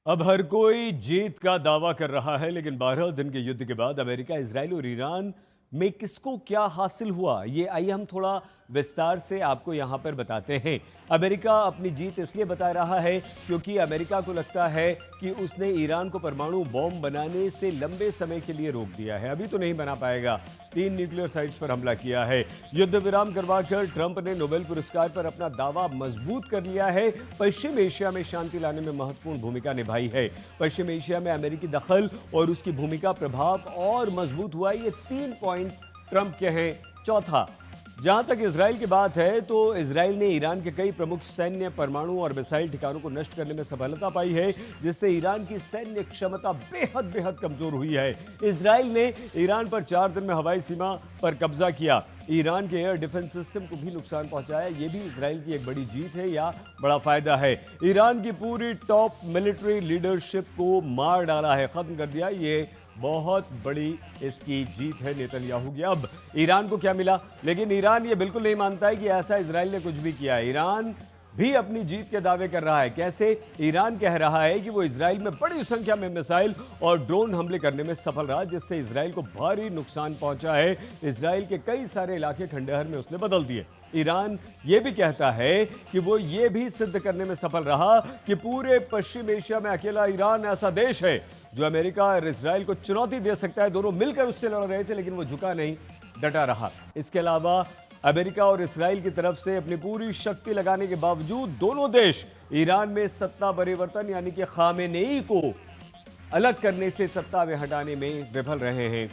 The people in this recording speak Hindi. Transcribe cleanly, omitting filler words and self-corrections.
अब हर कोई जीत का दावा कर रहा है, लेकिन 12 दिन के युद्ध के बाद अमेरिका, इजराइल और ईरान में किसको क्या हासिल हुआ, ये आइए हम थोड़ा विस्तार से आपको यहां पर बताते हैं। अमेरिका अपनी जीत इसलिए बता रहा है क्योंकि अमेरिका को लगता है कि उसने ईरान को परमाणु बॉम्ब बनाने से लंबे समय के लिए रोक दिया है। अभी तो नहीं बना पाएगा। 3 न्यूक्लियर साइट्स पर हमला किया है। युद्ध विराम करवाकर ट्रंप ने नोबेल पुरस्कार पर अपना दावा मजबूत कर लिया है। पश्चिम एशिया में शांति लाने में महत्वपूर्ण भूमिका निभाई है। पश्चिम एशिया में अमेरिकी दखल और उसकी भूमिका प्रभाव और मजबूत हुआ। ये 3 पॉइंट ट्रंप के हैं। चौथा, जहां तक इजराइल की बात है तो इजराइल ने ईरान के कई प्रमुख सैन्य, परमाणु और मिसाइल ठिकानों को नष्ट करने में सफलता पाई है, जिससे ईरान की सैन्य क्षमता बेहद बेहद कमजोर हुई है। इजराइल ने ईरान पर 4 दिन में हवाई सीमा पर कब्जा किया। ईरान के एयर डिफेंस सिस्टम को भी नुकसान पहुंचाया। यह भी इजराइल की एक बड़ी जीत है या बड़ा फायदा है। ईरान की पूरी टॉप मिलिट्री लीडरशिप को मार डाला है, खत्म कर दिया। ये बहुत बड़ी इसकी जीत है नेतन्याहू की। अब ईरान को क्या मिला? लेकिन ईरान ये बिल्कुल नहीं मानता है कि ऐसा इजराइल ने कुछ भी किया है। ईरान भी अपनी जीत के दावे कर रहा है। कैसे? ईरान कह रहा है कि वो इजराइल में बड़ी संख्या में मिसाइल और ड्रोन हमले करने में सफल रहा, जिससे इजराइल को भारी नुकसान पहुंचा है। इजराइल के कई सारे इलाके खंडहर में उसने बदल दिए। ईरान ये भी कहता है कि वो ये भी सिद्ध करने में सफल रहा कि पूरे पश्चिम एशिया में अकेला ईरान ऐसा देश है जो अमेरिका और इजराइल को चुनौती दे सकता है। दोनों मिलकर उससे लड़ रहे थे, लेकिन वो झुका नहीं, डटा रहा। इसके अलावा अमेरिका और इजराइल की तरफ से अपनी पूरी शक्ति लगाने के बावजूद दोनों देश ईरान में सत्ता परिवर्तन यानी कि खामेनेई को अलग करने से, सत्ता में हटाने में विफल रहे हैं।